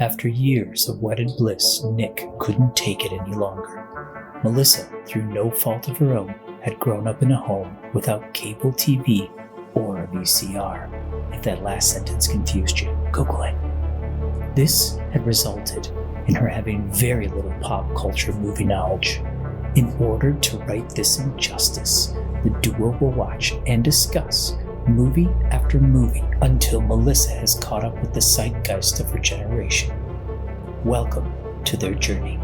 After years of wedded bliss, Nick couldn't take it any longer. Melissa, through no fault of her own, had grown up in a home without cable TV or a VCR. If that last sentence confused you, Google it. This had resulted in her having very little pop culture movie knowledge. In order to right this injustice, the duo will watch and discuss movie after movie until Melissa has caught up with the zeitgeist of her generation. Welcome to their journey.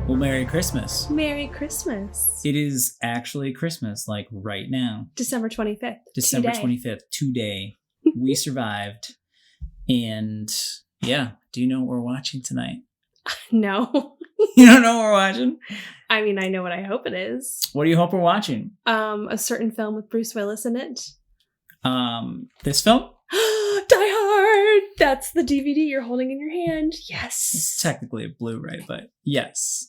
Well, Merry Christmas. Merry Christmas. It is actually Christmas, like right now. December 25th. December 25th, today. We survived. And yeah, do you know what we're watching tonight? No. You don't know what we're watching? I mean, I know what I hope it is. What do you hope we're watching? A certain film with Bruce Willis in it. This film? Die Hard! That's the DVD you're holding in your hand. Yes. It's technically a Blu-ray, but yes.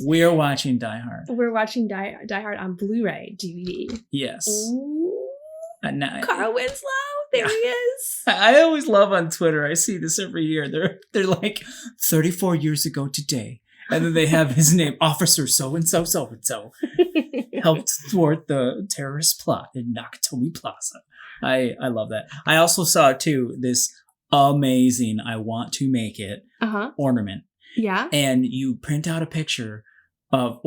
We are watching Die Hard. We're watching Die Hard on Blu-ray DVD. Yes. Carl Winslow. There he is. I always love on Twitter. I see this every year. They're like 34 years ago today. And then they have his name, Officer so-and-so, so-and-so, helped thwart the terrorist plot in Nakatomi Plaza. I love that. I also saw, too, this amazing, I want to make it ornament. Yeah. And you print out a picture of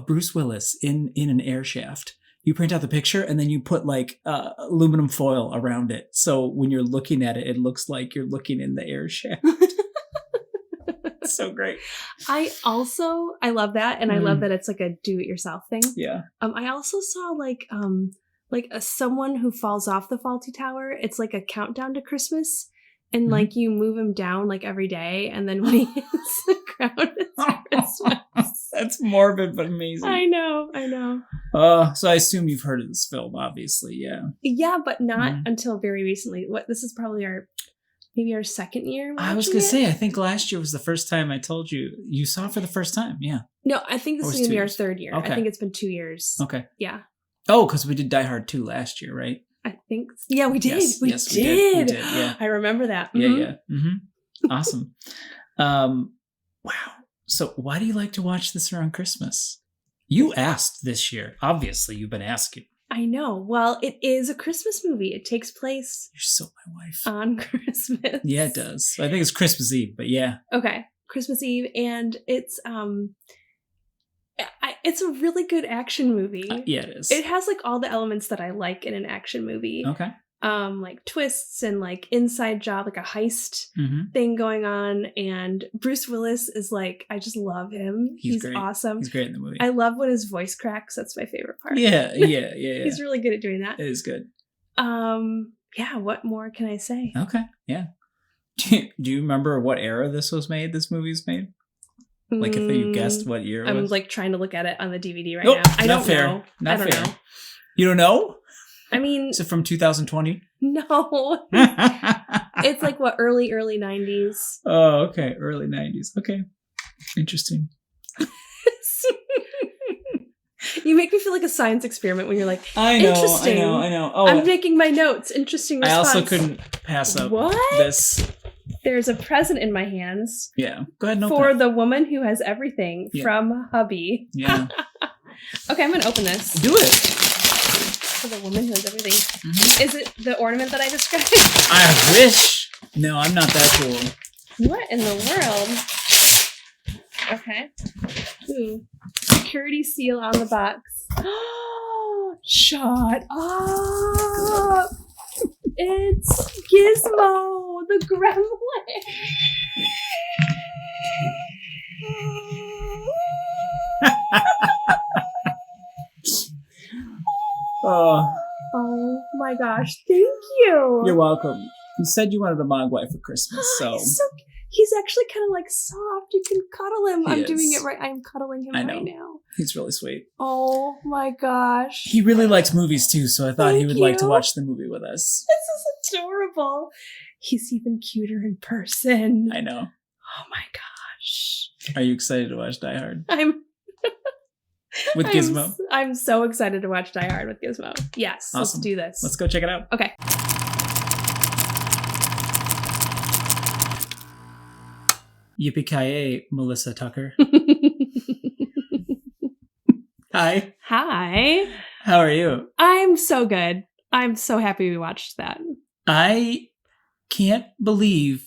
Bruce Willis in an air shaft. You print out the picture and then you put like aluminum foil around it. So when you're looking at it, it looks like you're looking in the air shaft. It's so great. I love that. And I love that it's like a do-it-yourself thing. Yeah. I also saw someone who falls off the faulty tower. It's like a countdown to Christmas. And like you move him down like every day. And then when he hits the ground, it's Christmas. That's morbid, but amazing. I know. So I assume you've heard of this film, obviously. Yeah. Yeah, but not until very recently. This is probably our second year. I was going to say, I think last year was the first time I told you saw it for the first time. Yeah. No, I think this is going to be our third year. Okay. I think it's been 2 years. Okay. Yeah. Oh, because we did Die Hard 2 last year, right? I think. Yeah, we did. Yes, we did. Yeah. I remember that. Yeah. Awesome. Wow. So why do you like to watch this around Christmas? You asked this year. Obviously, you've been asking. I know. Well, it is a Christmas movie. It takes place. You're so my wife. On Christmas. Yeah, it does. I think it's Christmas Eve, but yeah. Okay. Christmas Eve. And it's it's a really good action movie. Yeah, it is. It has like all the elements that I like in an action movie. Okay. Like twists and like inside job, like a heist thing going on. And Bruce Willis is like, I just love him. He's great. Awesome. He's great in the movie. I love when his voice cracks. That's my favorite part. Yeah. He's really good at doing that. It is good. Yeah. What more can I say? Okay. Yeah. Do you remember what era this movie was made? Like if you guessed what year it was? I'm like trying to look at it on the DVD right now. I don't know. Not fair. You don't know? I mean... Is it from 2020? No. It's like what, early 90s. Oh, okay. Early 90s. Okay. Interesting. You make me feel like a science experiment when you're like, I know. Oh, I'm making my notes. Interesting response. I also couldn't pass up this. There's a present in my hands. Yeah. Go ahead and open for it. the woman who has everything from hubby. Yeah. Okay, I'm going to open this. Do it. For the woman who has everything. Is it the ornament that I described? I wish. No, I'm not that cool. What in the world? Okay. Ooh. Security seal on the box. Shut up. It's Gizmo, the gremlin. Oh my gosh, thank you. You're welcome. You said you wanted a Mogwai for Christmas, so... He's actually kind of like soft. You can cuddle him. I'm doing it right. I'm cuddling him right now. He's really sweet. Oh my gosh. He really likes movies too, so I thought he would like to watch the movie with us. This is adorable. He's even cuter in person. I know. Oh my gosh. Are you excited to watch Die Hard? With Gizmo? I'm so excited to watch Die Hard with Gizmo. Yes, awesome. Let's do this. Let's go check it out. Okay. Yippee-ki-yay, Melissa Tucker. Hi. Hi. How are you? I'm so good. I'm so happy we watched that. I can't believe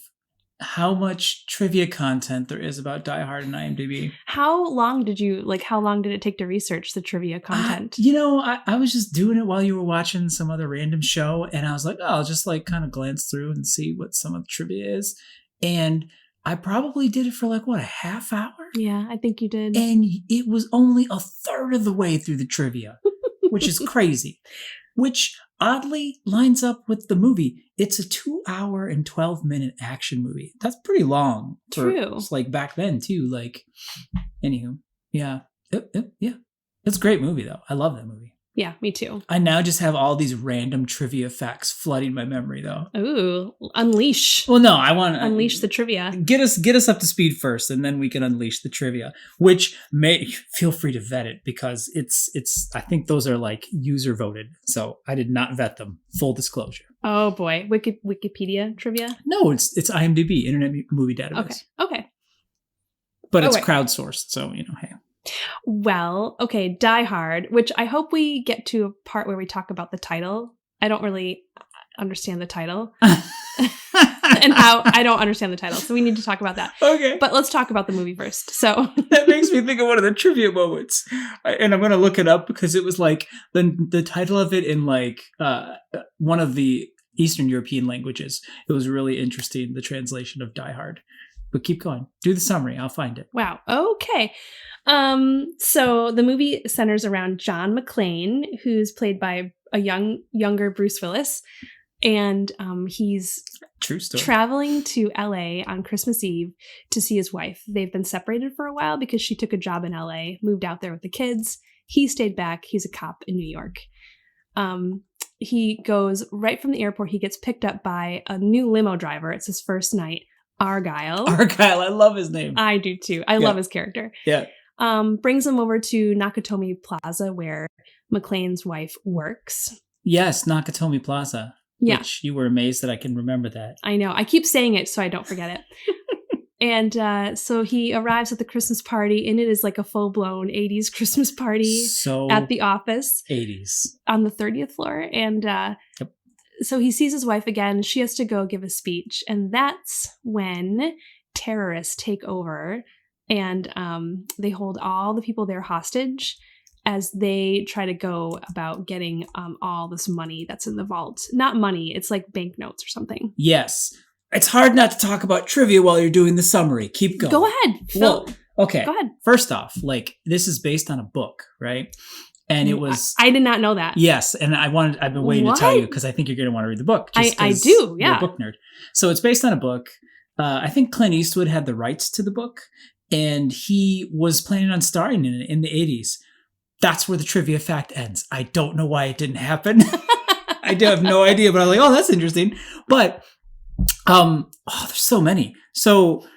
how much trivia content there is about Die Hard and IMDb. How long did it take to research the trivia content? I was just doing it while you were watching some other random show, and I was like, oh, I'll just like kind of glance through and see what some of the trivia is. And I probably did it for like, what, a half hour? Yeah, I think you did. And it was only a third of the way through the trivia, which is crazy. Which oddly lines up with the movie. It's a 2 hour and 12-minute action movie. That's pretty long. True. It's like back then too. Like, anywho, yeah. Yeah. It's a great movie though. I love that movie. Yeah, me too. I now just have all these random trivia facts flooding my memory though. Ooh, unleash. Well, no, I want to unleash the trivia. Get us up to speed first, and then we can unleash the trivia. Which feel free to vet it because it's. I think those are like user voted, so I did not vet them. Full disclosure. Oh boy, Wikipedia trivia. No, it's IMDb, Internet Movie Database. Okay. But it's crowdsourced, so hey. Well, okay, Die Hard, which I hope we get to a part where we talk about the title. I don't really understand the title. And how I don't understand the title. So we need to talk about that. Okay. But let's talk about the movie first. So that makes me think of one of the trivia moments. And I'm going to look it up because it was like the title of it in like one of the Eastern European languages. It was really interesting, the translation of Die Hard. But keep going. Do the summary. I'll find it. Wow. Okay. So the movie centers around John McClane, who's played by a younger Bruce Willis. And he's true story, traveling to LA on Christmas Eve to see his wife. They've been separated for a while because she took a job in LA, moved out there with the kids. He stayed back. He's a cop in New York. He goes right from the airport. He gets picked up by a new limo driver. It's his first night. Argyle. I love his name. I do too. I love his character. Yeah. Brings him over to Nakatomi Plaza where McClane's wife works. Yes, Nakatomi Plaza. Yeah. Which you were amazed that I can remember that. I know. I keep saying it so I don't forget it. And so he arrives at the Christmas party, and it is like a full-blown 80s Christmas party at the office. 80s. On the 30th floor. And so he sees his wife again. She has to go give a speech. And that's when terrorists take over, and they hold all the people there hostage as they try to go about getting all this money that's in the vault. Not money, it's like banknotes or something. Yes. It's hard not to talk about trivia while you're doing the summary. Keep going. Go ahead, Phil. Well, okay. Go ahead. First off, like, this is based on a book, right? And it was... I did not know that. Yes, and I've been waiting to tell you because I think you're going to want to read the book. I do, yeah. You're a book nerd. So it's based on a book. I think Clint Eastwood had the rights to the book, and he was planning on starring in it in the 80s. That's where the trivia fact ends. I don't know why it didn't happen. I do have no idea, but I'm like, oh, that's interesting. But, there's so many. So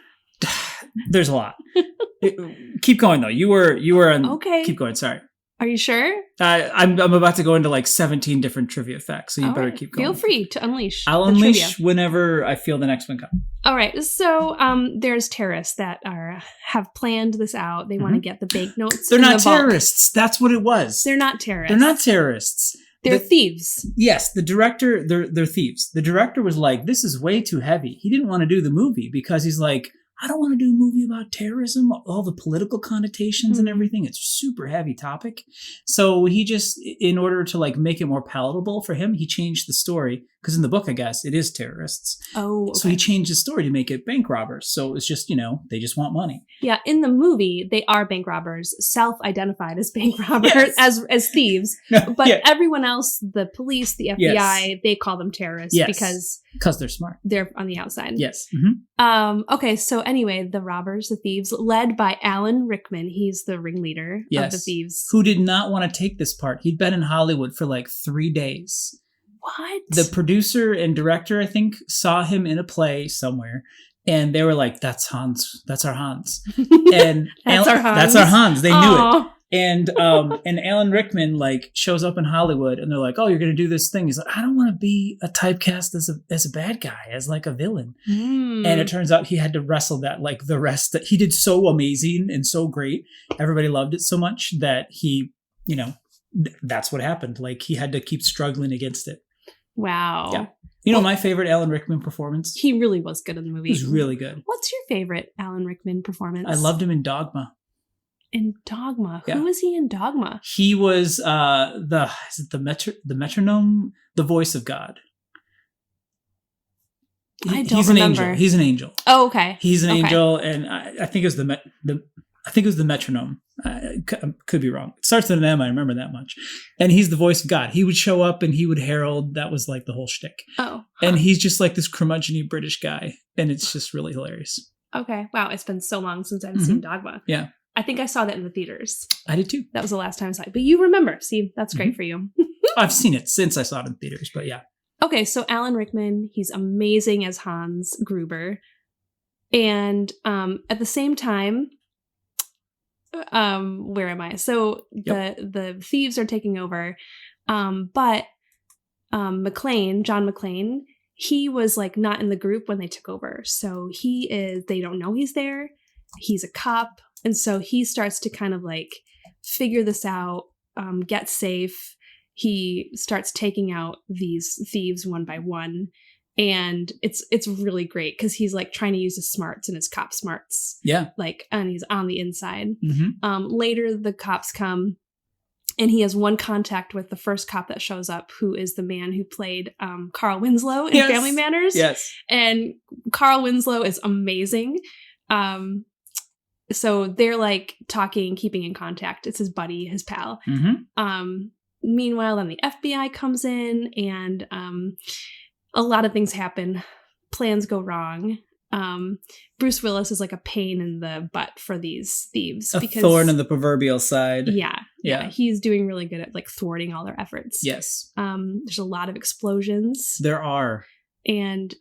there's a lot. Keep going though. You were on. Okay. Keep going. Sorry. Are you sure? I'm about to go into like 17 different trivia facts, so you better keep going. Feel free to unleash. I'll unleash whenever I feel the next one come. All right. So there's terrorists that have planned this out. They want to get the banknotes. They're not terrorists. That's what it was. They're not terrorists. They're not terrorists. They're thieves. Yes, the director, they're thieves. The director was like, this is way too heavy. He didn't want to do the movie because he's like, I don't want to do a movie about terrorism, all the political connotations and everything. It's a super heavy topic. So he just, in order to like make it more palatable for him, he changed the story. Because in the book, I guess, it is terrorists. Oh, okay. So he changed the story to make it bank robbers. So it's just, they just want money. Yeah, in the movie, they are bank robbers, self-identified as bank robbers, as thieves. No, but everyone else, the police, the FBI, they call them terrorists because they're smart. They're on the outside. Yes. Okay, so anyway, the robbers, the thieves, led by Alan Rickman. He's the ringleader of the thieves. Who did not want to take this part. He'd been in Hollywood for like 3 days. What? The producer and director, I think, saw him in a play somewhere, and they were like, "That's Hans. That's our Hans." And That's our Hans. That's our Hans. They knew it. And Alan Rickman like shows up in Hollywood, and they're like, "Oh, you're going to do this thing." He's like, "I don't want to be a typecast as a bad guy, as like a villain." And it turns out he had to wrestle that like the rest that he did so amazing and so great. Everybody loved it so much that he, that's what happened. Like he had to keep struggling against it. Wow. Yeah. My favorite Alan Rickman performance? He really was good in the movie. He was really good. What's your favorite Alan Rickman performance? I loved him in Dogma. In Dogma. Yeah. Who was he in Dogma? He was the metronome, the voice of God. He's an angel. He's an angel. Oh, okay. He's an angel, and I think it was the metronome. I could be wrong. It starts with an M. I remember that much. And he's the voice of God. He would show up and he would herald. That was like the whole shtick. Oh. And he's just like this curmudgeon-y British guy, and it's just really hilarious. Okay. Wow. It's been so long since I've seen Dogma. Yeah. I think I saw that in the theaters. I did too. That was the last time I saw it. But you remember. See, that's great for you. I've seen it since I saw it in theaters, but yeah. Okay, so Alan Rickman, he's amazing as Hans Gruber. And at the same time, where am I? So the thieves are taking over. But John McClane, he was like not in the group when they took over. So they don't know he's there. He's a cop. And so he starts to kind of like figure this out, get safe. He starts taking out these thieves one by one. And it's really great because he's like trying to use his smarts and his cop smarts. Yeah. Like, and he's on the inside. Later, the cops come and he has one contact with the first cop that shows up, who is the man who played Carl Winslow in Family Manners. Yes. And Carl Winslow is amazing. So they're like talking, keeping in contact. It's his buddy, his pal. Meanwhile, then the FBI comes in and a lot of things happen. Plans go wrong. Bruce Willis is like a pain in the butt for these thieves. A thorn in the proverbial side. Yeah. He's doing really good at like thwarting all their efforts. Yes. There's a lot of explosions. There are. And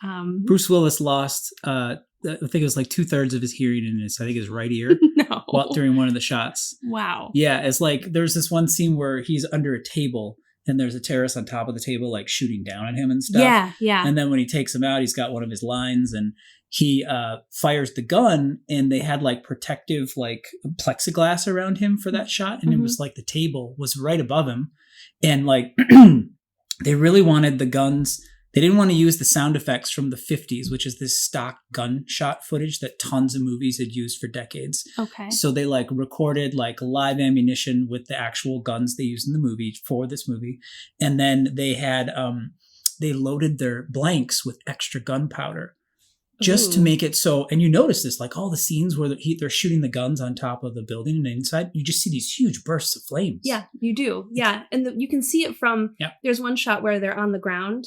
Bruce Willis lost I think it was like 2/3 of his hearing in his right ear. No. During one of the shots. Wow. Yeah, it's like there's this one scene where he's under a table and there's a terrorist on top of the table like shooting down at him and stuff. Yeah. And then when he takes him out, he's got one of his lines and he fires the gun, and they had like protective like plexiglass around him for that shot, and it was like the table was right above him, and like they really wanted the guns. They didn't want to use the sound effects from the 50s, which is this stock gunshot footage that tons of movies had used for decades. Okay. So they like recorded like live ammunition with the actual guns they used in the movie for this movie. And then they had, they loaded their blanks with extra gunpowder just to make it so, and you notice this, like all the scenes where they're shooting the guns on top of the building and inside, you just see these huge bursts of flames. Yeah, you do. Yeah. And you can see it from, there's one shot where they're on the ground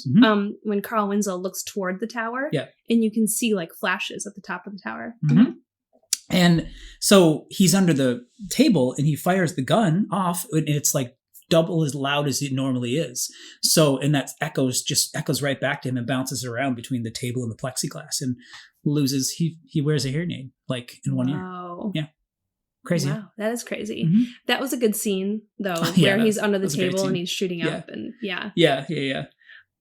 when Carl Winslow looks toward the tower. Yeah. And you can see like flashes at the top of the tower. And so he's under the table and he fires the gun off, and it's like double as loud as it normally is. So, and that echoes right back to him and bounces around between the table and the plexiglass and loses, he wears a hearing aid like in one ear. Yeah. Crazy. Wow, that is crazy. That was a good scene though, where he's under the table and he's shooting up and Yeah.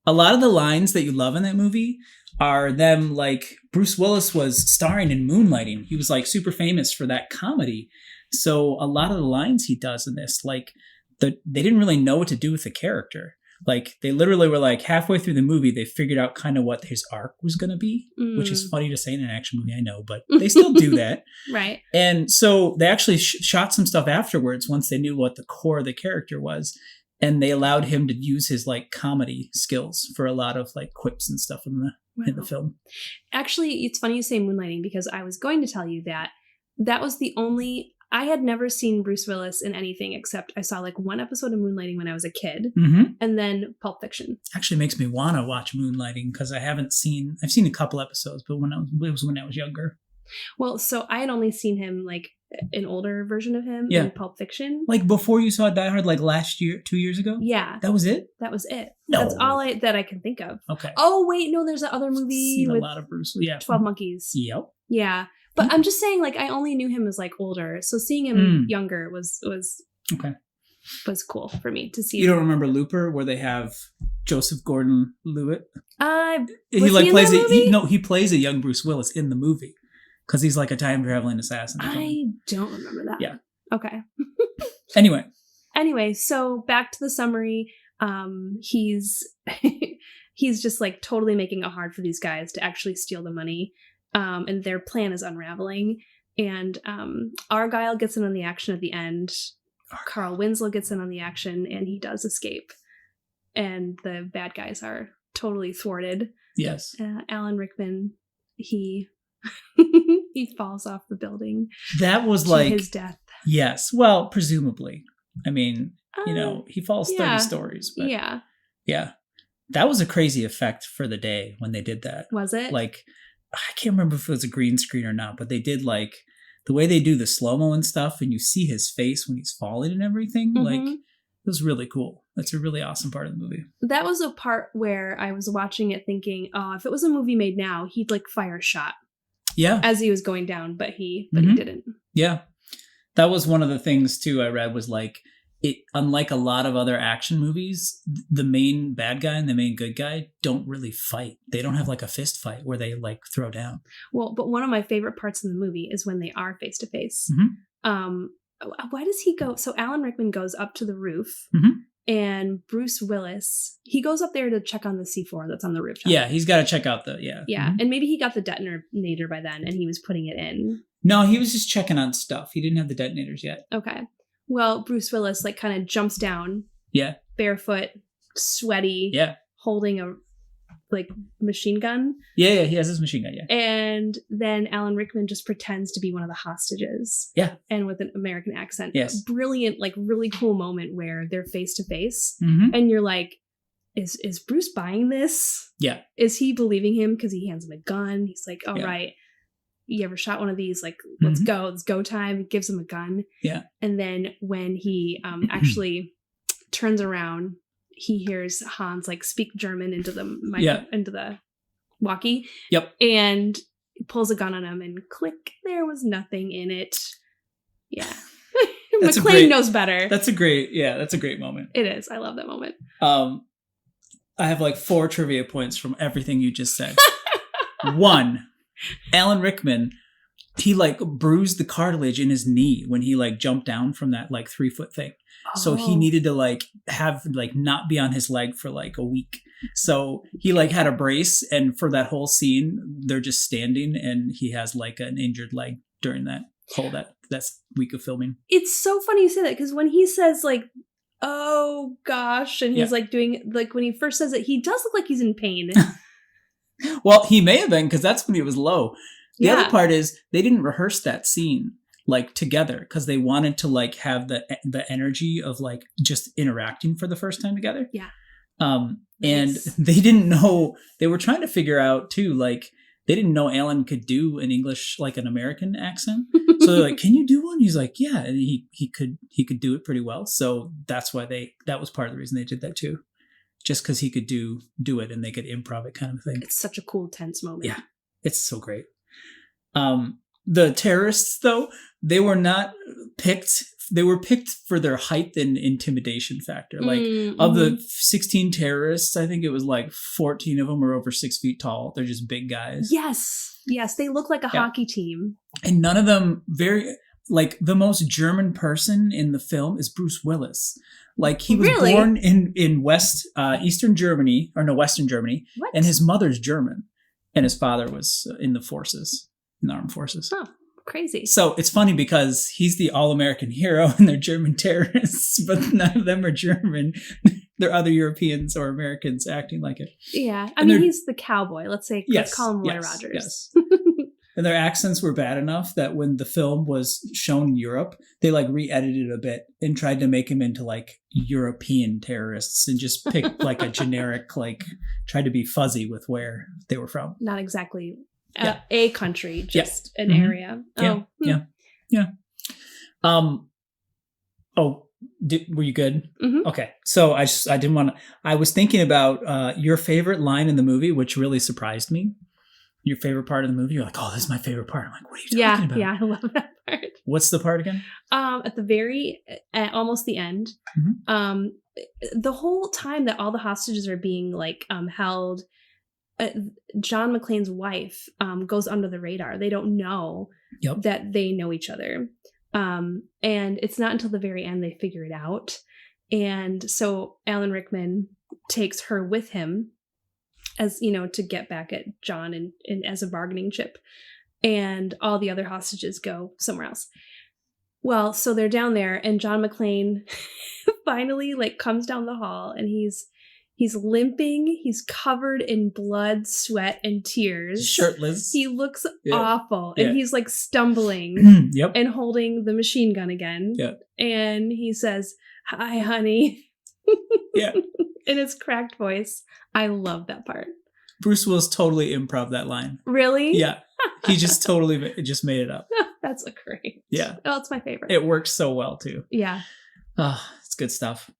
A lot of the lines that you love in that movie are them like Bruce Willis was starring in Moonlighting. He was like super famous for that comedy. So a lot of the lines he does in this, like, they didn't really know what to do with the character. Like they literally were like halfway through the movie, they figured out kind of what his arc was going to be, which is funny to say in an action movie, I know, but they still do that. Right. And so they actually shot some stuff afterwards once they knew what the core of the character was. And they allowed him to use his like comedy skills for a lot of like quips and stuff in the film. Actually, it's funny you say Moonlighting because I was going to tell you that was the only... I had never seen Bruce Willis in anything except I saw like one episode of Moonlighting when I was a kid, and then Pulp Fiction. Actually makes me want to watch Moonlighting because I've seen a couple episodes, but it was when I was younger. Well, so I had only seen him like an older version of him in Pulp Fiction. Like before you saw Die Hard, like last year, 2 years ago? Yeah. That was it? That was it. No. That's all that I can think of. Okay. Oh, wait, no, there's that other movie Seen with a lot of Bruce. Yeah. 12 Monkeys. Yep. Yeah. But I'm just saying, like, I only knew him as like older, so seeing him younger was Okay. was cool for me to see. You don't remember Looper, where they have Joseph Gordon-Levitt? He plays he plays a young Bruce Willis in the movie because he's like a time traveling assassin. I don't remember that. Yeah. Okay. Anyway, so back to the summary. He's he's just like totally making it hard for these guys to actually steal the money. And their plan is unraveling. And Argyle gets in on the action at the end. Carl Winslow gets in on the action, and he does escape. And the bad guys are totally thwarted. Yes. Alan Rickman, he he falls off the building. That was to like his death. Yes. Well, presumably. I mean, he falls 30 stories. But yeah. That was a crazy effect for the day when they did that. Was it? Like, I can't remember if it was a green screen or not, but they did like the way they do the slow-mo and stuff, and you see his face when he's falling and everything. Like, it was really cool. That's a really awesome part of the movie. That was a part where I was watching it thinking, oh, if it was a movie made now, he'd like fire a shot. Yeah. As he was going down, but he didn't. Yeah. That was one of the things too I read was like, it, unlike a lot of other action movies, the main bad guy and the main good guy don't really fight. They don't have like a fist fight where they like throw down. Well, but one of my favorite parts in the movie is when they are face to face. Why does he go? So Alan Rickman goes up to the roof, and Bruce Willis, he goes up there to check on the C4 that's on the rooftop. Yeah, he's got to check out the and maybe he got the detonator by then, and he was putting it in. No, he was just checking on stuff. He didn't have the detonators yet. Okay. Well, Bruce Willis like kind of jumps down. Yeah. Barefoot, sweaty. Yeah. Holding a like machine gun. Yeah, he has his machine gun, yeah. And then Alan Rickman just pretends to be one of the hostages. Yeah. And with an American accent. Yes. Brilliant, like really cool moment where they're face to face. And you're like, is Bruce buying this? Yeah. Is he believing him? Because he hands him a gun. He's like, all right. You ever shot one of these? Like, let's go. It's go time. He gives him a gun. Yeah. And then when he actually turns around, he hears Hans like speak German into the into the walkie. Yep. And pulls a gun on him, and click, there was nothing in it. Yeah. McClane knows better. That's a great moment. It is. I love that moment. I have like 4 trivia points from everything you just said. 1, Alan Rickman, he like bruised the cartilage in his knee when he like jumped down from that like 3-foot thing. So he needed to like have like not be on his leg for like a week. So he like had a brace, and for that whole scene, they're just standing, and he has like an injured leg during that week of filming. It's so funny you say that, because when he says like, oh gosh, and he's like doing like when he first says it, he does look like he's in pain. Well, he may have been, because that's when he was low. The other part is they didn't rehearse that scene like together because they wanted to like have the energy of like just interacting for the first time together. Yeah. And they didn't know, they were trying to figure out too, like they didn't know Alan could do an English, like an American accent. So they're like, can you do one? He's like, yeah. And he could do it pretty well. So that's why that was part of the reason they did that too. Just because he could do it and they could improv it kind of thing. It's such a cool, tense moment. Yeah, it's so great. The terrorists, though, they were not picked. They were picked for their height and intimidation factor. Like of the 16 terrorists, I think it was like 14 of them are over 6 feet tall. They're just big guys. Yes. They look like a hockey team. And none of them like the most German person in the film is Bruce Willis. Like he was born in Eastern Germany, Western Germany. What? And his mother's German, and his father was in the armed forces. Oh, crazy. So it's funny because he's the all-American hero and they're German terrorists, but none of them are German. They're other Europeans or Americans acting like it. Yeah. I mean, he's the cowboy. Let's call him Roy Rogers. Yes. And their accents were bad enough that when the film was shown in Europe, they like re-edited a bit and tried to make him into like European terrorists and just picked like a generic, like tried to be fuzzy with where they were from. Not exactly a country, just an area. Yeah. Were you good? Mm-hmm. Okay. So I was thinking about your favorite line in the movie, which really surprised me. your favorite part of the movie? You're like, oh, this is my favorite part. I'm like, what are you talking about? Yeah, I love that part. What's the part again? At almost the end, Mhm. the whole time that all the hostages are being like held, John McClane's wife goes under the radar. They don't know Yep. that they know each other. And it's not until the very end they figure it out. And so Alan Rickman takes her with him as, to get back at John and as a bargaining chip. And all the other hostages go somewhere else. Well, so they're down there and John McClane finally like comes down the hall and he's limping. He's covered in blood, sweat, and tears. Shirtless. He looks awful. And he's like stumbling Yep. and holding the machine gun again. Yep. And he says, "Hi, honey." Yeah. In his cracked voice. I love that part. Bruce Willis totally improv that line. Really? Yeah. He just totally just made it up. That's great. Yeah. Oh, it's my favorite. It works so well too. Yeah. It's good stuff.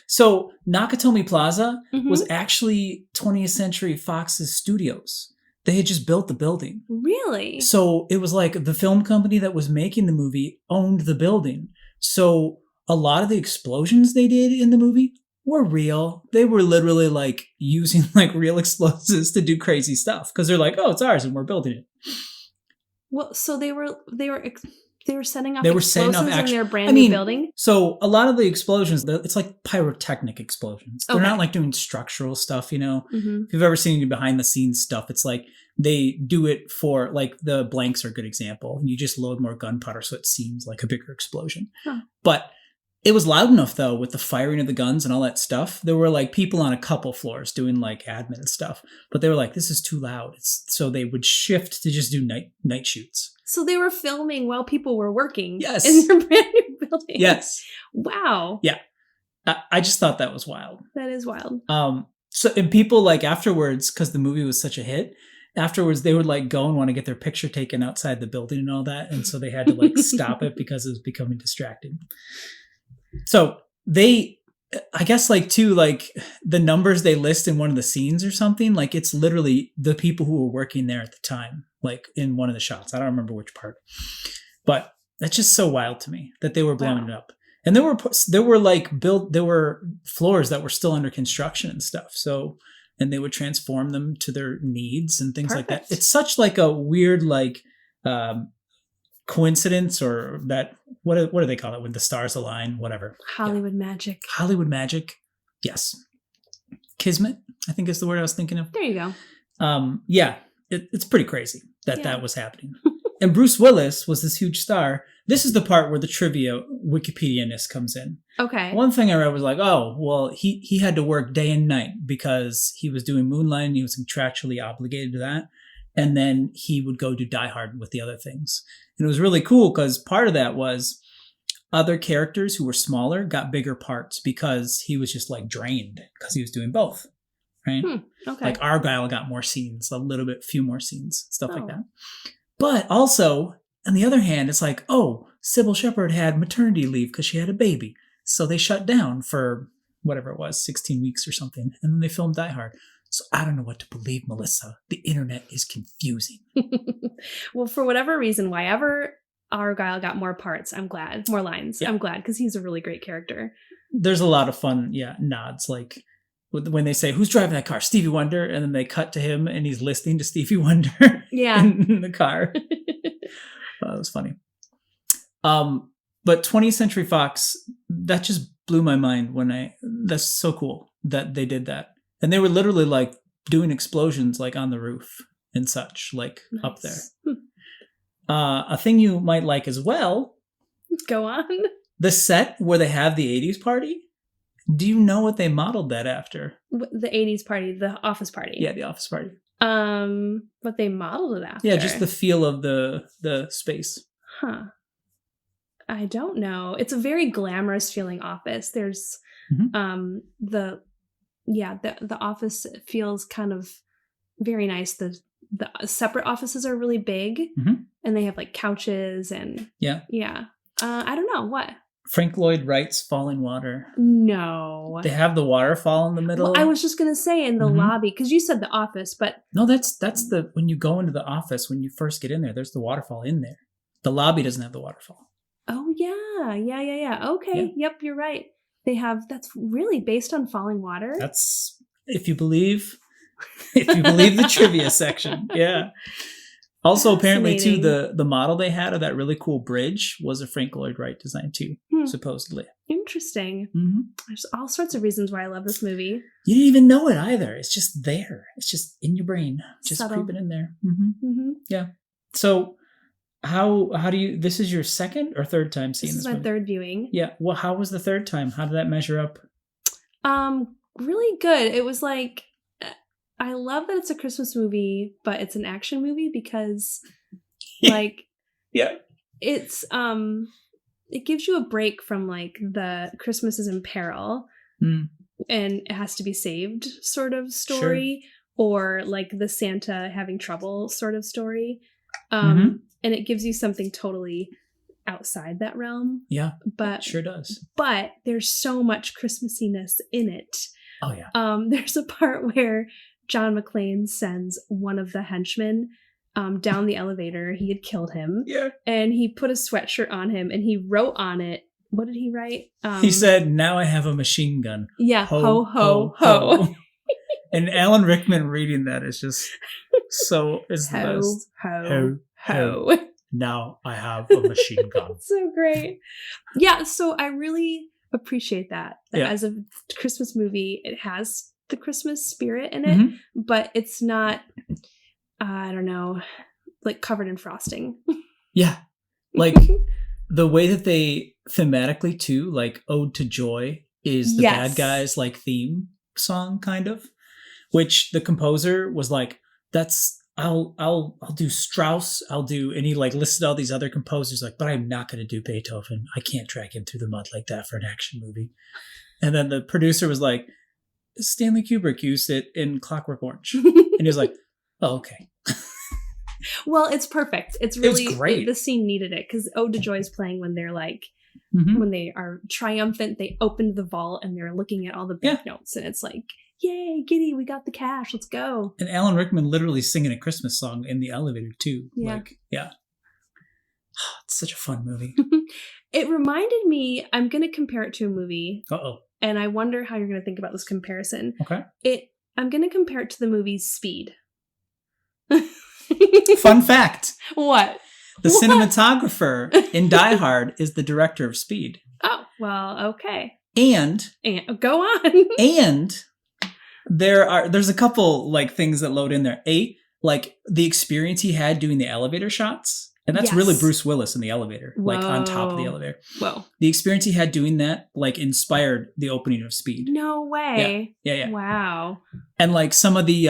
So Nakatomi Plaza Mhm. was actually 20th Century Fox's studios. They had just built the building. Really? So it was like the film company that was making the movie owned the building. So a lot of the explosions they did in the movie were real. They were literally like using like real explosives to do crazy stuff because they're like, oh, it's ours and we're building it. Well, so they were setting off They were setting explosives off in their brand I new mean, building. So a lot of the explosions, it's like pyrotechnic explosions. They're Okay. not like doing structural stuff, Mm-hmm. If you've ever seen any behind the scenes stuff, it's like they do it for like the blanks are a good example. You just load more gunpowder so it seems like a bigger explosion. Huh. But it was loud enough though with the firing of the guns and all that stuff. There were like people on a couple floors doing like admin and stuff, but they were like, this is too loud. So they would shift to just do night shoots. So they were filming while people were working. Yes. In their brand new building. Yes. Wow. Yeah. I just thought that was wild. That is wild. So and people like afterwards, because the movie was such a hit, afterwards they would like go and want to get their picture taken outside the building and all that, and so they had to like stop it because it was becoming distracting. So I guess like too, like the numbers they list in one of the scenes or something, like it's literally the people who were working there at the time, like in one of the shots. I don't remember which part, but that's just so wild to me that they were blowing it up. And there were floors that were still under construction and stuff. So, and they would transform them to their needs and things like that. It's such like a weird, like, coincidence or that, what do they call it when the stars align? Whatever. Hollywood magic. Hollywood magic. Yes. Kismet, I think is the word I was thinking of. There you go. Yeah, it's pretty crazy that was happening. And Bruce Willis was this huge star. This is the part where the trivia Wikipedia-ness comes in. Okay. One thing I read was like, oh, well, he had to work day and night because he was doing Moonlight and he was contractually obligated to that. And then he would go do Die Hard with the other things. And it was really cool because part of that was other characters who were smaller got bigger parts because he was just like drained because he was doing both. Right? Okay. Like Argyle got more scenes, few more scenes, stuff like that. But also, on the other hand, it's like, oh, Sybil Shepherd had maternity leave because she had a baby. So they shut down for whatever it was, 16 weeks or something. And then they filmed Die Hard. So I don't know what to believe, Melissa. The internet is confusing. Well, for whatever reason, why ever Argyle got more parts, I'm glad. More lines. Yeah. I'm glad because he's a really great character. There's a lot of fun, nods. Like when they say, who's driving that car? Stevie Wonder. And then they cut to him and he's listening to Stevie Wonder in the car. That was funny. But 20th Century Fox, that just blew my mind that's so cool that they did that. And they were literally like doing explosions like on the roof and such, like up there. A thing you might like as well. Go on. The set where they have the 80s party. Do you know what they modeled that after? The 80s party, the office party. Yeah, the office party. What they modeled it after. Yeah, just the feel of the space. Huh. I don't know. It's a very glamorous feeling office. There's the office feels kind of very nice. The separate offices are really big and they have like couches and I don't know what. Frank Lloyd Wright's Falling Water. No. They have the waterfall in the middle. Well, I was just gonna say in the Mhm. lobby because you said the office, but No, that's the when you go into the office when you first get in there. There's the waterfall in there. The lobby doesn't have the waterfall. oh yeah. Okay, Yeah. yep, you're right. They have that's really based on Falling Water. That's if you believe the trivia section. Yeah. Also, apparently, too, Fascinating. the model they had of that really cool bridge was a Frank Lloyd Wright design too, supposedly. Interesting. Mm-hmm. There's all sorts of reasons why I love this movie. You didn't even know it either. It's just there. It's just in your brain, just Subtle. creeping in there. Mm-hmm. Mm-hmm. Yeah. So, how do you? This is your second or third time seeing This this is my movie? third viewing. Yeah. Well, how was the third time? How did that measure up? Really good. It was like I love that it's a Christmas movie, but it's an action movie because like Yeah. it's it gives you a break from like the Christmas is in peril Mm. and it has to be saved sort of story or like the Santa having trouble sort of story. Mhm. And it gives you something totally outside that realm. Yeah. But Sure does. but there's so much Christmassiness in it. Oh yeah. There's a part where John McClane sends one of the henchmen down the elevator. He had killed him. Yeah. And he put a sweatshirt on him and he wrote on it. What did he write? He said, "Now I have a machine gun." Yeah, ho, ho, ho. And Alan Rickman reading that is just so is the Ho, best. ho, ho. Now I have a machine gun. So great. Yeah, so I really appreciate that. Yeah. As a Christmas movie, it has the Christmas spirit in it, Mhm. but it's not, I don't know, like covered in frosting. Yeah. Like the way that they thematically too, like Ode to Joy is the Yes. bad guys like theme song kind of, which the composer was like, I'll do Strauss, and he like listed all these other composers like, but I'm not going to do Beethoven. I can't drag him through the mud like that for an action movie. And then the producer was like, Stanley Kubrick used it in Clockwork Orange. And he was like, oh, okay. Well, it's perfect. It's was really great. The scene needed it because Ode to Joy is playing when they're like Mhm. when they are triumphant. They opened the vault and they're looking at all the Yeah. banknotes, and it's like, "Yay, giddy! We got the cash. Let's go!" And Alan Rickman literally singing a Christmas song in the elevator too. Yeah. Like, yeah. It's such a fun movie. It reminded me. I'm going to compare it to a movie, Uh-oh. and I wonder how you're going to think about this comparison. Okay. I'm going to compare it to the movie Speed. Fun fact. What? The What? cinematographer in Die Hard is the director of Speed. Oh, well, okay. And Go on. And there's a couple like things that load in there. Like the experience he had doing the elevator shots. And that's Yes. really Bruce Willis in the elevator, like on top of the Whoa. elevator. Whoa. The experience he had doing that like inspired the opening of Speed. No way. Yeah. Wow. And like some of the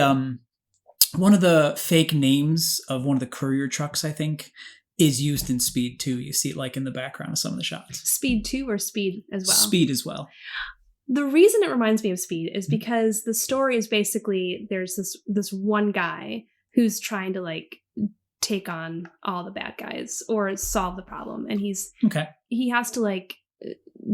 one of the fake names of one of the courier trucks, I think, is used in Speed too. You see it like in the background of some of the shots. Speed 2 or Speed as well? Speed as well. The reason it reminds me of Speed is because the story is basically there's this one guy who's trying to like take on all the bad guys or solve the problem, and he has to like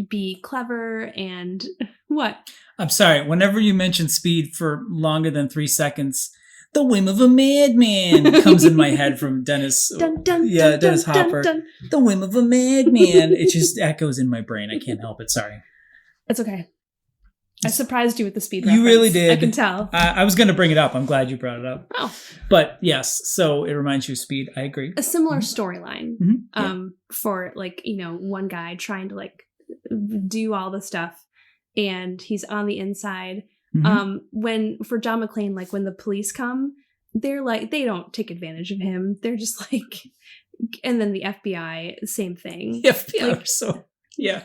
be clever and what? I'm sorry. Whenever you mention Speed for longer than 3 seconds, the whim of a madman comes in my head from Dennis. Dun, dun, Yeah, dun, Dennis dun, Hopper. dun, dun. The whim of a madman. It just echoes in my brain. I can't help it. Sorry. It's okay. I surprised you with the Speed You reference. really did. I can tell. I was going to bring it up. I'm glad you brought it up. Oh, But yes, so it reminds you of Speed. I agree. a similar storyline. Mhm. Yeah. For like, one guy trying to like do all the stuff and he's on the inside. Mhm. When for John McClane, like when the police come, they're like, they don't take advantage of him. They're just like, and then the FBI, same thing. Yeah. Like- So, yeah.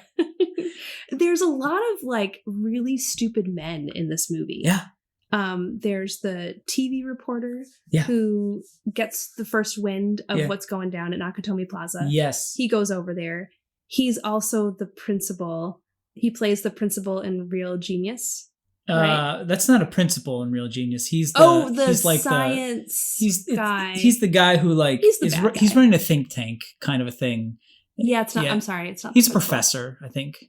There's a lot of like really stupid men in this movie. Yeah. There's the TV reporter Yeah. who gets the first wind of Yeah. what's going down at Nakatomi Plaza. Yes. He goes over there. He's also the principal. He plays the principal in Real Genius. Right. That's not a principal in Real Genius. He's the he's like science he's guy. He's the guy who like He's the bad he's guy. running a think tank kind of a thing, Yeah, it's not. Yeah. I'm sorry, it's not. He's the a principal. professor, I think.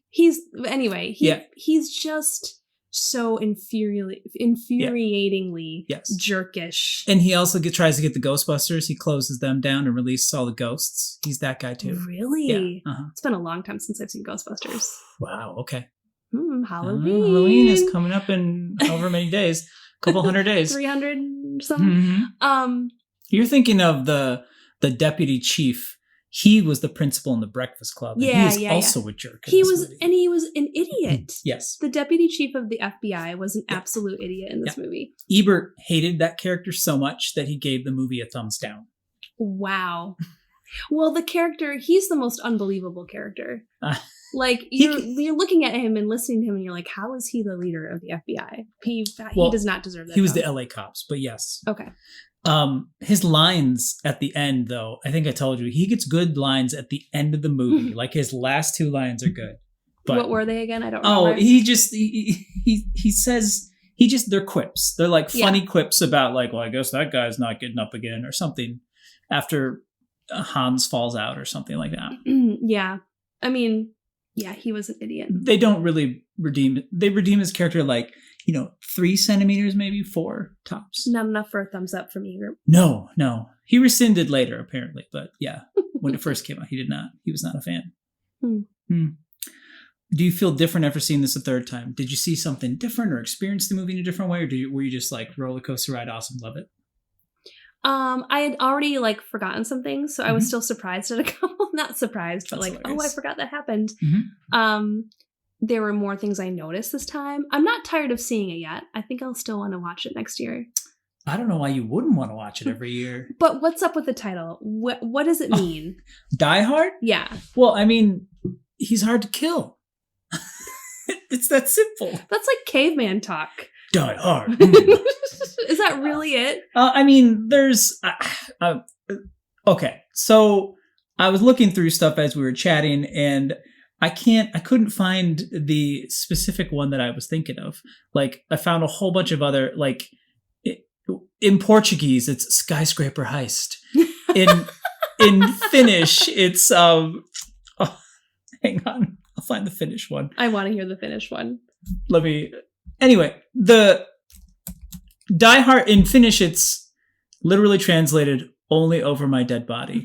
Anyway. Yeah. He's just so infuriatingly Yes. jerkish. And he also tries to get the Ghostbusters. He closes them down and releases all the ghosts. He's that guy too. Really? Yeah. It's been a long time since I've seen Ghostbusters. Wow. Okay. Halloween. Halloween is coming up in however many days. A couple hundred days. 300 something. Mhm. You're thinking of the deputy chief. He was the principal in the Breakfast Club. And Yeah, he is also a jerk. He was an idiot. Yes. The deputy chief of the FBI was an absolute idiot in this movie. Ebert hated that character so much that he gave the movie a thumbs down. Wow. Well, the character, he's the most unbelievable character. Like, you're looking at him and listening to him, and you're like, how is he the leader of the FBI? He does not deserve that. He was job. the LA cops, but yes. Okay. His lines at the end, though, I think I told you, he gets good lines at the end of the movie. Like, his last 2 lines are good. But, what were they again? I don't remember. Oh, he says, they're quips. They're like funny quips about like, well, I guess that guy's not getting up again or something after Hans falls out or something like that. Yeah. I mean, yeah, he was an idiot. They don't really redeem his character like, 3 centimeters, maybe 4 tops. Not enough for a thumbs up from you. No. He rescinded later, apparently. But yeah, when it first came out, he did not. He was not a fan. Do you feel different after seeing this a third time? Did you see something different or experience the movie in a different way? Or were you just like roller coaster ride, awesome, love it? I had already like forgotten some things, so I was still surprised at a couple. Not surprised, but That's like, hilarious. I forgot that happened. There were more things I noticed this time. I'm not tired of seeing it yet. I think I'll still want to watch it next year. I don't know why you wouldn't want to watch it every year. But what's up with the title? What does it mean? Die Hard? Yeah. Well, I mean, he's hard to kill. It's that simple. That's like caveman talk. Die Hard. Is that really it? I mean, there's... okay, so I was looking through stuff as we were chatting, and I couldn't find the specific one that I was thinking of. Like, I found a whole bunch of other, like, in Portuguese, it's skyscraper heist. In Finnish, it's, hang on, I'll find the Finnish one. I want to hear the Finnish one. Anyway, the Die Hard, in Finnish, it's literally translated, only over my dead body.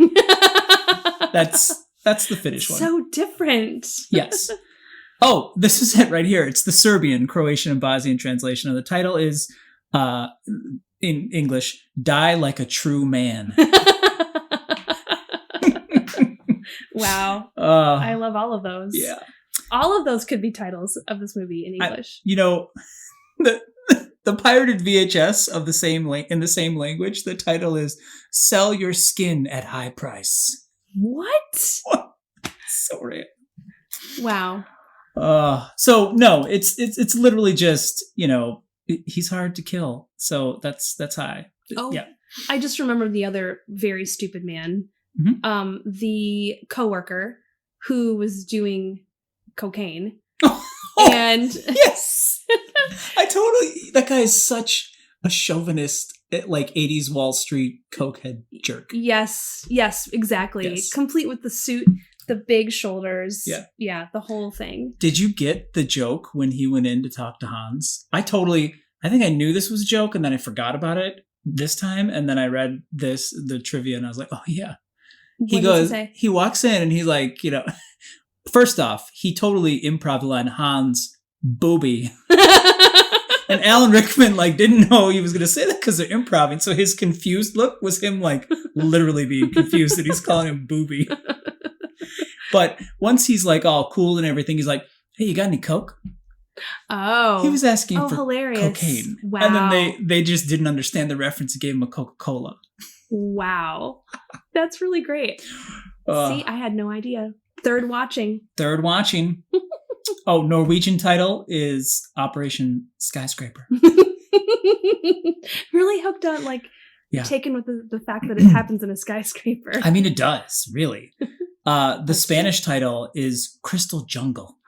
That's the Finnish one. So different. Yes. Oh, this is it right here. It's the Serbian, Croatian, and Bosnian translation of the title is, in English, Die Like a True Man. Wow. I love all of those. Yeah. All of those could be titles of this movie in English. The pirated VHS of in the same language, the title is Sell Your Skin at High Price. What? So rare. Wow. So no, it's literally just, he's hard to kill. So that's high. Oh, yeah. I just remembered the other very stupid man. The coworker who was doing cocaine. And yes. That guy is such a chauvinist, like 80s Wall Street cokehead jerk. Yes, exactly. Yes. Complete with the suit, the big shoulders. Yeah, the whole thing. Did you get the joke when he went in to talk to Hans? I think I knew this was a joke, and then I forgot about it this time, and then I read the trivia, and I was like, oh yeah. He walks in and he's like, first off, he totally improv the line, Hans, booby. And Alan Rickman didn't know he was going to say that because they're improvising. So his confused look was him literally being confused that he's calling him booby. But once he's all cool and everything, he's like, hey, you got any coke? Oh. He was asking for hilarious. cocaine. Wow. And then they just didn't understand the reference and gave him a Coca-Cola. Wow. That's really great. See, I had no idea. Third watching. Oh, Norwegian title is Operation Skyscraper. Really hooked on, taken with the fact that it happens in a skyscraper. I mean, it does, really. The Spanish title is Crystal Jungle.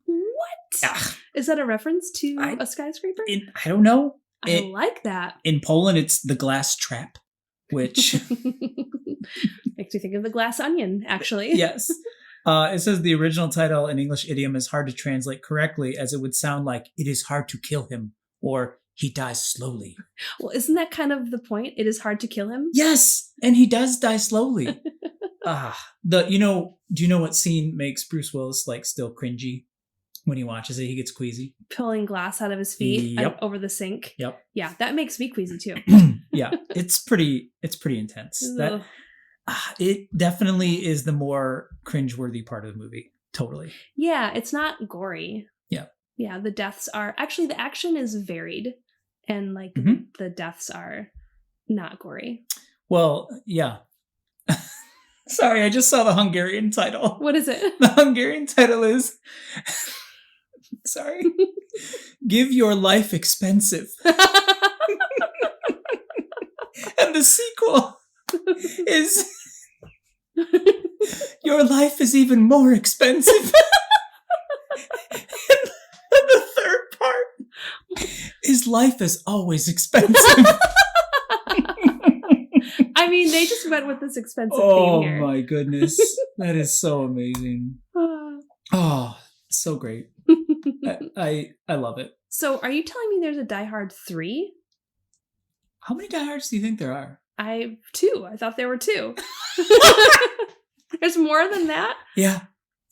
What? Ugh. Is that a reference to a skyscraper? I don't know. I like that. In Poland, it's The Glass Trap. which makes me think of the glass onion, actually. yes. It says the original title in English idiom is hard to translate correctly, as it would sound like it is hard to kill him or he dies slowly. Well, isn't that kind of the point? It is hard to kill him. Yes, and he does die slowly. Do you know what scene makes Bruce Willis like still cringy when he watches it? He gets queasy. Pulling glass out of his feet Yep. over the sink. Yep. Yeah, that makes me queasy too. Yeah, it's pretty intense. That it definitely is the more cringeworthy part of the movie. Totally. Yeah, it's not gory. Yeah. Yeah, the deaths are actually, the action is varied, and like the deaths are not gory. Well, yeah. Sorry, I just saw the Hungarian title. What is it? The Hungarian title is sorry. Give your life expensive. And the sequel is your life is even more expensive. And the third part is life is always expensive. I mean, they just went with this expensive Oh theme here. my goodness. That is so amazing. Oh, so great. I love it. So are you telling me there's a Die Hard 3? How many diehards do you think there are? Two. I thought there were two. There's more than that? Yeah.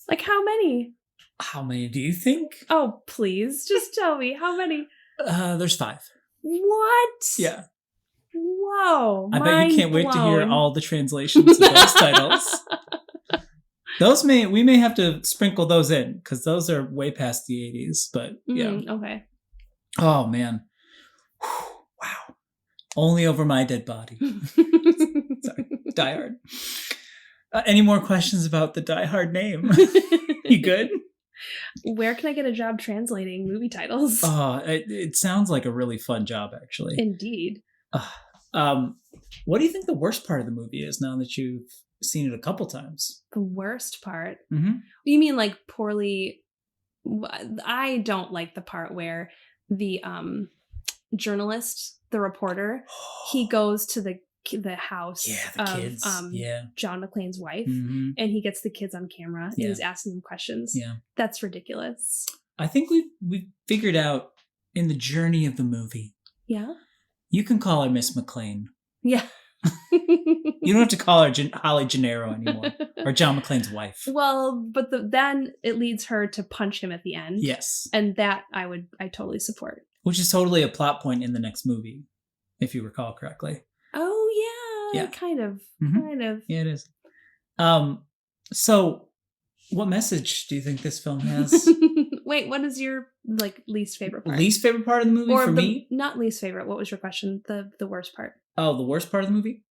Like how many? How many do you think? Oh, please. Just tell me. How many? There's 5. What? Yeah. Whoa. I bet you can't wait to hear blown. all the translations of those titles. We may have to sprinkle those in because those are way past the 80s. But yeah. Okay. Oh man. Whew, wow. Only over my dead body. Sorry. Die Hard. Any more questions about the Die Hard name? You good? Where can I get a job translating movie titles? It sounds like a really fun job, actually. Indeed. What do you think the worst part of the movie is now that you've seen it a couple times? The worst part? Mm-hmm. You mean like poorly? I don't like the part where the journalist, the reporter, he goes to the house of kids. John McClane's wife, Mm-hmm. and he gets the kids on camera and Yeah. he's asking them questions. Yeah. That's ridiculous. I think we've figured out in the journey of the movie, Yeah. you can call her Miss McClane. Yeah. You don't have to call her Holly Gennaro anymore, or John McClane's wife. Well, but then it leads her to punch him at the end. Yes. And that I totally support. Which is totally a plot point in the next movie, if you recall correctly. Oh yeah. Kind of. Mhm. Kind of. Yeah, it is. So what message do you think this film has? Wait, what is your least favorite part? Least favorite part of the movie for me? Not least favorite. What was your question? The worst part. Oh, the worst part of the movie?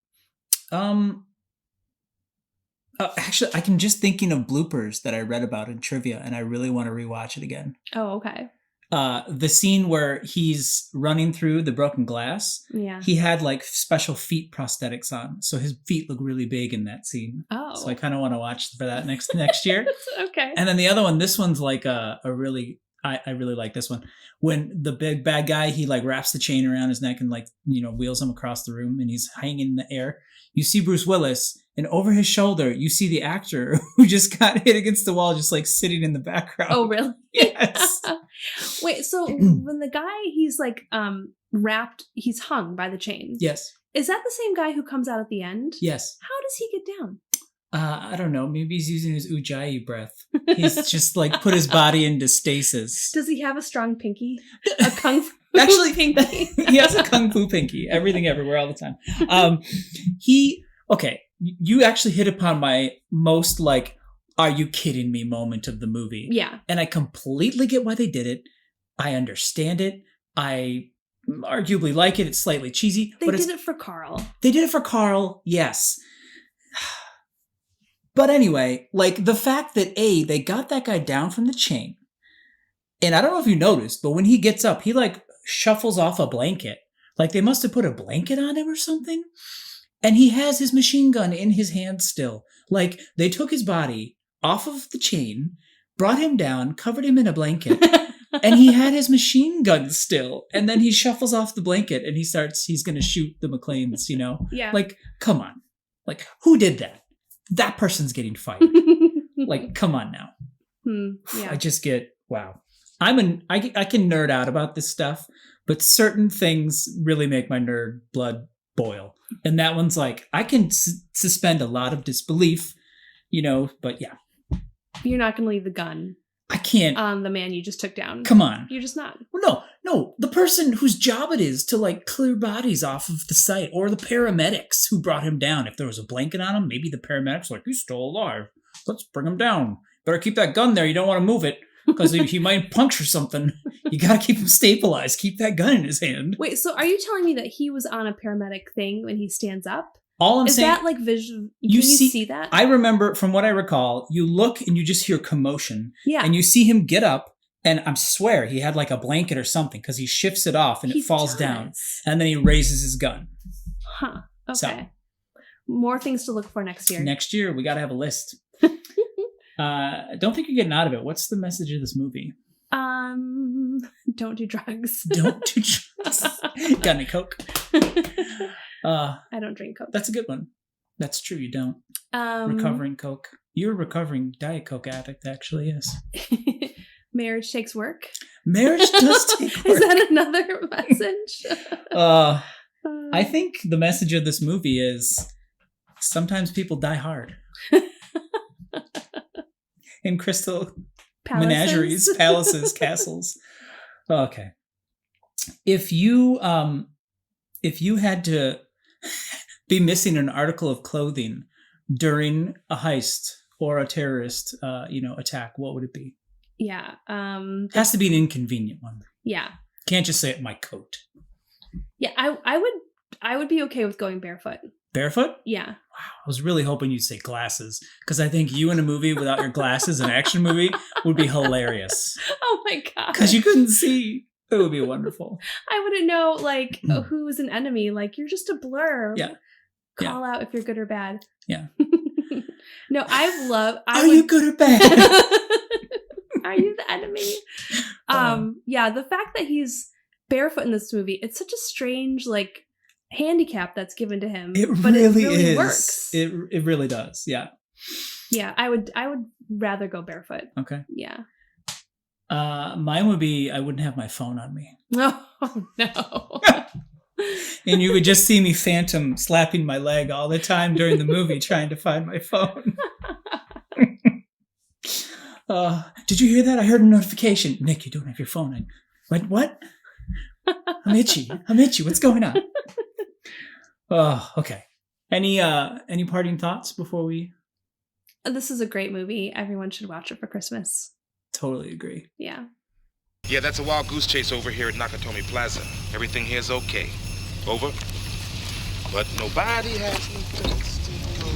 Actually, I can just thinking of bloopers that I read about in trivia, and I really want to rewatch it again. Oh, okay. The scene where he's running through the broken glass, Yeah. he had like special feet prosthetics on, so his feet look really big in that scene. Oh. So I kind of want to watch for that next year. Okay. And then the other one, this one's like a really, I really like this one. When the big bad guy, he like wraps the chain around his neck and wheels him across the room, and he's hanging in the air. You see Bruce Willis, and over his shoulder, you see the actor who just got hit against the wall, just like sitting in the background. Oh, really? Yes. Wait, so when the guy, he's like wrapped, he's hung by the chain. Yes. Is that the same guy who comes out at the end? Yes. How does he get down? I don't know. Maybe he's using his Ujjayi breath. He's just like put his body into stasis. Does he have a strong pinky? A kung fu Actually, pinky? He has a kung fu pinky. Everything, everywhere, all the time. You actually hit upon my most are you kidding me moment of the movie. Yeah. And I completely get why they did it. I understand it. I arguably like it. It's slightly cheesy. They did it for Carl. They did it for Carl, yes. But anyway, the fact that they got that guy down from the chain. And I don't know if you noticed, but when he gets up, he shuffles off a blanket. They must have put a blanket on him or something. And he has his machine gun in his hand still. They took his body off of the chain, brought him down, covered him in a blanket. And he had his machine gun still. And then he shuffles off the blanket and he's going to shoot the McClanes, you know? Yeah. Like, come on. Like, who did that? That person's getting fired. Like, come on now. Yeah. I just get, wow. I can nerd out about this stuff, but certain things really make my nerd blood boil. And that one's like, I can suspend a lot of disbelief, you know, but yeah. You're not going to leave the gun. I can't. On the man you just took down. Come on. You're just not. No. The person whose job it is to like clear bodies off of the site, or the paramedics who brought him down. If there was a blanket on him, maybe the paramedics were like, he's still alive. Let's bring him down. Better keep that gun there. You don't want to move it because he might puncture something. You got to keep him stabilized. Keep that gun in his hand. Wait, so are you telling me that he was on a paramedic thing when he stands up? All I'm is saying, that like visual? Can you see that? I remember, from what I recall, you look and you just hear commotion. Yeah. And you see him get up, and I swear he had like a blanket or something because he shifts it off and it falls down. And then he raises his gun. Huh. Okay. So, more things to look for next year. Next year, we got to have a list. Don't think you're getting out of it. What's the message of this movie? Don't do drugs. Don't do drugs. Got any Coke? I don't drink Coke. That's a good one. That's true. You don't. Recovering Coke. You're a recovering Diet Coke addict, actually, yes. Marriage takes work. Marriage does take work. Is that another message? I think the message of this movie is sometimes people die hard. In crystal menageries, palaces, castles. Okay. If you had to be missing an article of clothing during a heist or a terrorist attack, what would it be? Yeah. It has to be an inconvenient one. Yeah. Can't just say my coat. Yeah, I would be okay with going barefoot. Barefoot? Yeah. Wow. I was really hoping you'd say glasses, because I think you in a movie without your glasses, an action movie, would be hilarious. Oh my god. Because you couldn't see. It would be wonderful. I wouldn't know, like, who is an enemy. Like, you're just a blur. Yeah. Call out if you're good or bad. Yeah. No, Are you good or bad? Are you the enemy? Yeah, the fact that he's barefoot in this movie, it's such a strange, like, handicap that's given to him. It really works. It really does. Yeah. Yeah, I would rather go barefoot. Okay. Yeah. Mine would be I wouldn't have my phone on me. Oh no. And you would just see me phantom slapping my leg all the time during the movie trying to find my phone. Did you hear that? I heard a notification. Nick, you don't have your phone in. What? I'm itchy. What's going on? Oh, okay. Any parting thoughts before we? This is a great movie. Everyone should watch it for Christmas. Totally agree. Yeah. Yeah, that's a wild goose chase over here at Nakatomi Plaza. Everything here's okay. Over. But nobody has any place to go.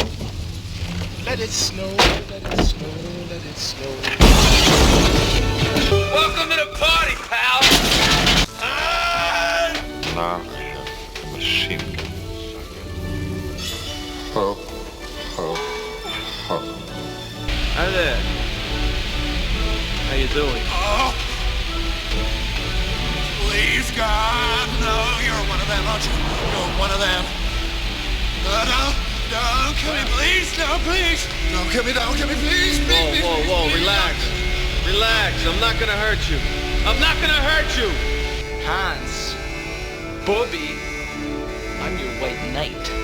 Let it snow, let it snow, let it snow. Welcome to the party, pal! Now I have a machine gun. Ho, ho, ho. Hi there. How you doing? Oh! Please, God, no, you're one of them, aren't you? You're one of them. Don't kill me, please, no, please. Don't kill me, please, please. Whoa, relax. Relax, I'm not gonna hurt you. Hans, Bobby, I'm your white knight.